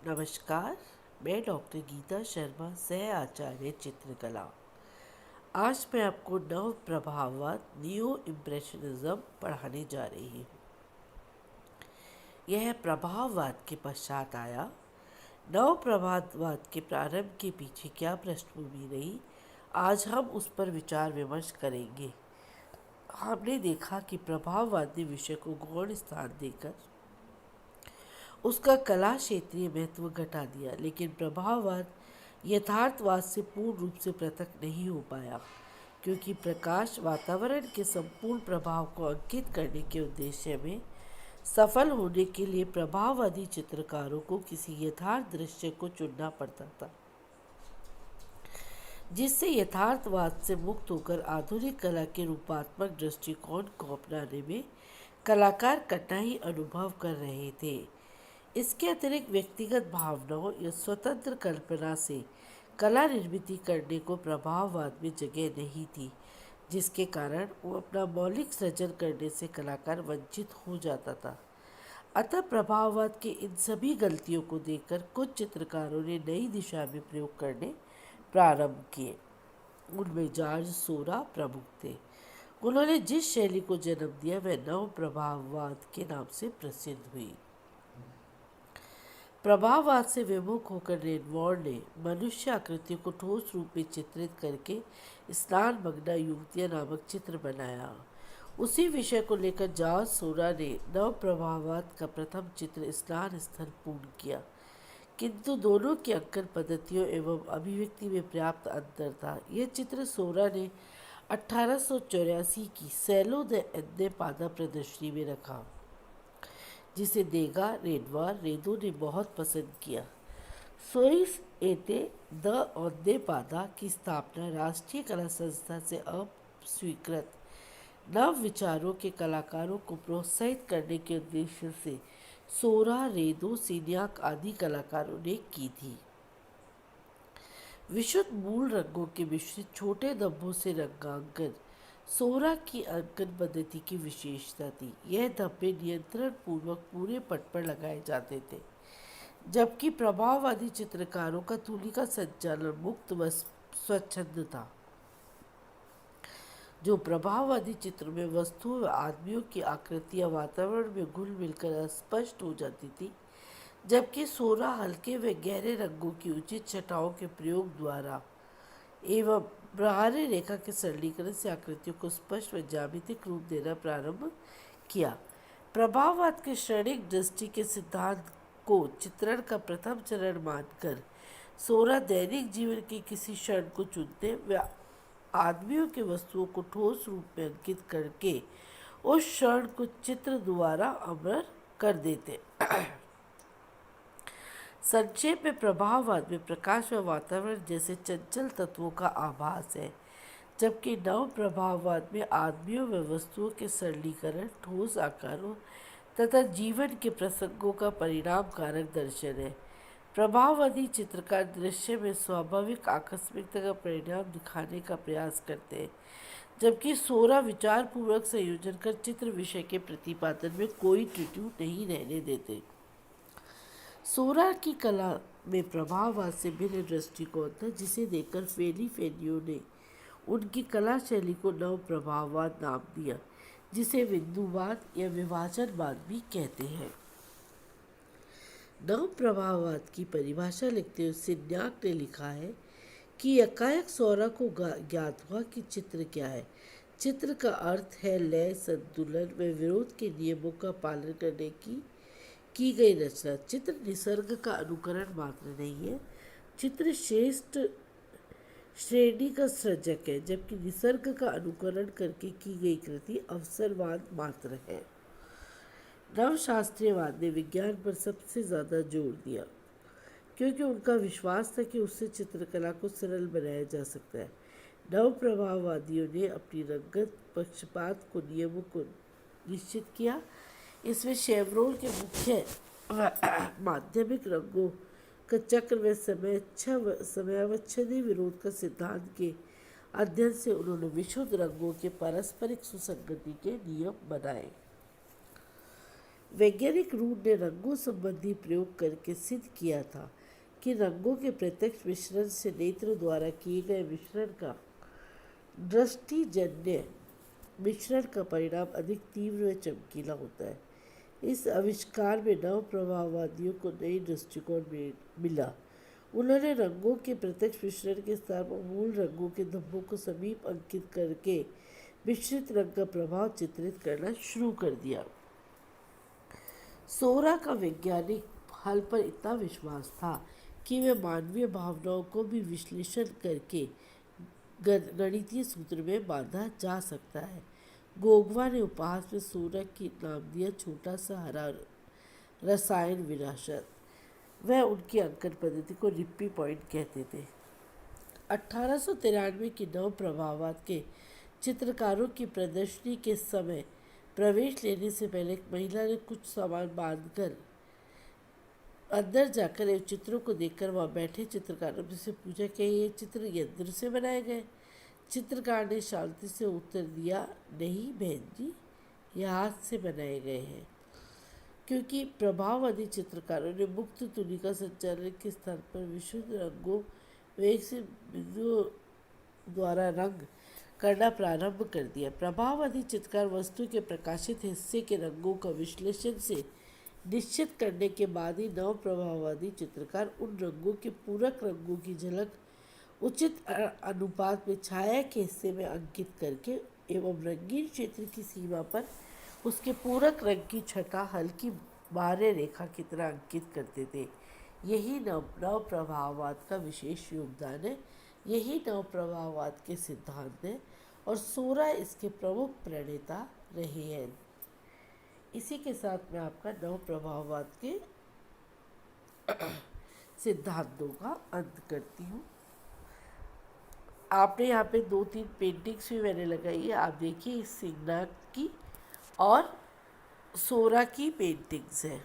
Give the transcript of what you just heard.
नमस्कार। मैं डॉक्टर गीता शर्मा, सह आचार्य चित्रकला। आज मैं आपको नव प्रभाववाद न्यू इम्प्रेशनिज्म पढ़ाने जा रही हूँ। यह प्रभाववाद के पश्चात आया। नव प्रभाववाद के प्रारंभ के पीछे क्या पृष्ठभूमि रही, आज हम उस पर विचार विमर्श करेंगे। हमने देखा कि प्रभाववाद ने विषय को गौण स्थान देकर उसका कला क्षेत्रीय महत्व घटा दिया, लेकिन प्रभाववाद यथार्थवाद से पूर्ण रूप से पृथक नहीं हो पाया, क्योंकि प्रकाश वातावरण के संपूर्ण प्रभाव को अंकित करने के उद्देश्य में सफल होने के लिए प्रभाववादी चित्रकारों को किसी यथार्थ दृश्य को चुनना पड़ता था, जिससे यथार्थवाद से मुक्त होकर आधुनिक कला के रूपात्मक दृष्टिकोण को अपनाने में कलाकार कठिनाई अनुभव कर रहे थे। इसके अतिरिक्त व्यक्तिगत भावनाओं या स्वतंत्र कल्पना से कला निर्मित करने को प्रभाववाद में जगह नहीं थी, जिसके कारण वो अपना मौलिक सृजन करने से कलाकार वंचित हो जाता था। अतः प्रभाववाद के इन सभी गलतियों को देखकर कुछ चित्रकारों ने नई दिशा में प्रयोग करने प्रारंभ किए। उनमें जॉर्ज सोरा प्रमुख थे। उन्होंने जिस शैली को जन्म दिया वह नव प्रभाववाद के नाम से प्रसिद्ध हुई। प्रभाववाद से विमुख होकर रेनवॉर ने मनुष्य आकृतियों को ठोस रूप में चित्रित करके स्नान मग्ना युवतियाँ नामक चित्र बनाया। उसी विषय को लेकर जॉर्ज सोरा ने नव प्रभाववाद का प्रथम चित्र स्नान स्थल पूर्ण किया, किंतु दोनों की अंकन पद्धतियों एवं अभिव्यक्ति में पर्याप्त अंतर था। यह चित्र सोरा ने 1884 की सैलो द एन्ने पादा प्रदर्शनी में रखा, जिसे देगा रेनवार रेदो ने बहुत पसंद किया। सोइस एते द ओन्ने पादा की स्थापना राष्ट्रीय कला संस्था से अस्वीकृत नव विचारों के कलाकारों को प्रोत्साहित करने के उद्देश्य से सोरा, रेदो, सिन्याक आदि कलाकारों ने की थी। विशुद्ध मूल रंगों के मिश्रित छोटे धब्बों से रंगांकन सोरा की अंकन पद्धति की विशेषता थी। यह धब्बे नियंत्रण पूर्वक पूरे पट पर लगाए जाते थे, जबकि प्रभाववादी चित्रकारों का तुलिका संचालन मुक्त व स्वच्छंद था। जो प्रभाववादी चित्र में वस्तुओं व आदमियों की आकृतियां वातावरण में घुल मिलकर स्पष्ट हो जाती थी, जबकि सोरा हल्के व गहरे रंगों की उचित छटाओं के प्रयोग द्वारा एवं बाहरी रेखा के सरलीकरण से आकृतियों को स्पष्ट व ज्यामितिक रूप देना प्रारंभ किया। प्रभाववाद के क्षणिक दृष्टि के सिद्धांत को चित्रण का प्रथम चरण मानकर सोरा दैनिक जीवन के किसी क्षण को चुनते व आदमियों के वस्तुओं को ठोस रूप में अंकित करके उस क्षण को चित्र द्वारा अमर कर देते। संक्षेप में प्रभाववाद में प्रकाश व वातावरण जैसे चंचल तत्वों का आभास है, जबकि नव प्रभाववाद में आदमियों व वस्तुओं के सरलीकरण, ठोस आकारों तथा जीवन के प्रसंगों का परिणाम कारक दर्शन है। प्रभाववादी चित्रकार दृश्य में स्वाभाविक आकस्मिकता का परिणाम दिखाने का प्रयास करते हैं, जबकि सोरा विचारपूर्वक संयोजन कर चित्र विषय के प्रतिपादन में कोई त्रुटि नहीं रहने देते। सोरा की कला में प्रभाववाद से भिन्न दृष्टिकोण था, जिसे देखकर फेली फेनियो ने उनकी कला शैली को नव प्रभाववाद नाम दिया, जिसे बिंदुवाद या विभाजनवाद भी कहते हैं। नव प्रभाववाद की परिभाषा लिखते हुए सिन्याक ने लिखा है कि यकायक सोरा को ज्ञात हुआ कि चित्र क्या है। चित्र का अर्थ है लय, संतुलन व विरोध के नियमों का पालन करने की गई रचना। चित्र निसर्ग का अनुकरण मात्र नहीं है, चित्र श्रेष्ठ श्रेणी का सृजक है, जबकि निसर्ग का अनुकरण करके की गई कृति अवसरवाद मात्र है। नवशास्त्रीयवाद ने विज्ञान पर सबसे ज़्यादा जोर दिया, क्योंकि उनका विश्वास था कि उससे चित्रकला को सरल बनाया जा सकता है। नव प्रभाववादियों ने अपनी रंगत पक्षपात को नियमों को निश्चित किया। इसमें शेवरोल के मुख्य माध्यमिक रंगों का चक्र व समयावच्छेदी विरोध का सिद्धांत के अध्ययन से उन्होंने विशुद्ध रंगों के पारस्परिक सुसंगति के नियम बनाए। वैज्ञानिक रूड ने रंगों संबंधी प्रयोग करके सिद्ध किया था कि रंगों के प्रत्यक्ष मिश्रण से नेत्र द्वारा किए गए मिश्रण का दृष्टिजन्य मिश्रण का परिणाम अधिक तीव्र व चमकीला होता है। इस आविष्कार में नव प्रभाववादियों को नई दृष्टिकोण मिला। उन्होंने रंगों के प्रत्यक्ष मिश्रण के स्थान पर मूल रंगों के धब्बों को समीप अंकित करके मिश्रित रंग का प्रभाव चित्रित करना शुरू कर दिया। सोरा का वैज्ञानिक हल पर इतना विश्वास था कि वे मानवीय भावनाओं को भी विश्लेषण करके गणितीय सूत्र में बांधा जा सकता है। गोगवा ने उपहास में सोरा की नाम दिया छोटा सा हरा रसायन विरासत। वह उनकी अंकन पद्धति को रिप्पी पॉइंट कहते थे। 1893 की नव प्रभाववाद के चित्रकारों की प्रदर्शनी के समय प्रवेश लेने से पहले एक महिला ने कुछ सामान बांधकर अंदर जाकर इन चित्रों को देखकर वहाँ बैठे चित्रकारों से पूछा कि ये चित्र यंत्र से बनाए गए। चित्रकार ने शांति से उत्तर दिया, नहीं बहन जी, ये हाथ से बनाए गए हैं। क्योंकि प्रभाववादी चित्रकारों ने मुक्त तुलिका संचालन के स्थान पर विशुद्ध रंगों वेग से बिंदुओं द्वारा रंग करना प्रारंभ कर दिया। प्रभाववादी चित्रकार वस्तु के प्रकाशित हिस्से के रंगों का विश्लेषण से निश्चित करने के बाद ही नव प्रभाववादी चित्रकार उन रंगों के पूरक रंगों की झलक उचित अनुपात में छाया के हिस्से में अंकित करके एवं रंगीन क्षेत्र की सीमा पर उसके पूरक रंग की छटा हल्की बाह्य रेखा की तरह अंकित करते थे। यही नव प्रभाववाद का विशेष योगदान है, यही नव प्रभाववाद के सिद्धांत हैं और सोरा इसके प्रमुख प्रणेता रहे हैं। इसी के साथ मैं आपका नव प्रभाववाद के सिद्धांतों का अंत करती हूँ। आपने यहाँ पे 2-3 पेंटिंग्स भी मैंने लगाई है, आप देखिए इस सिग्नाट की और सोरा की पेंटिंग्स है।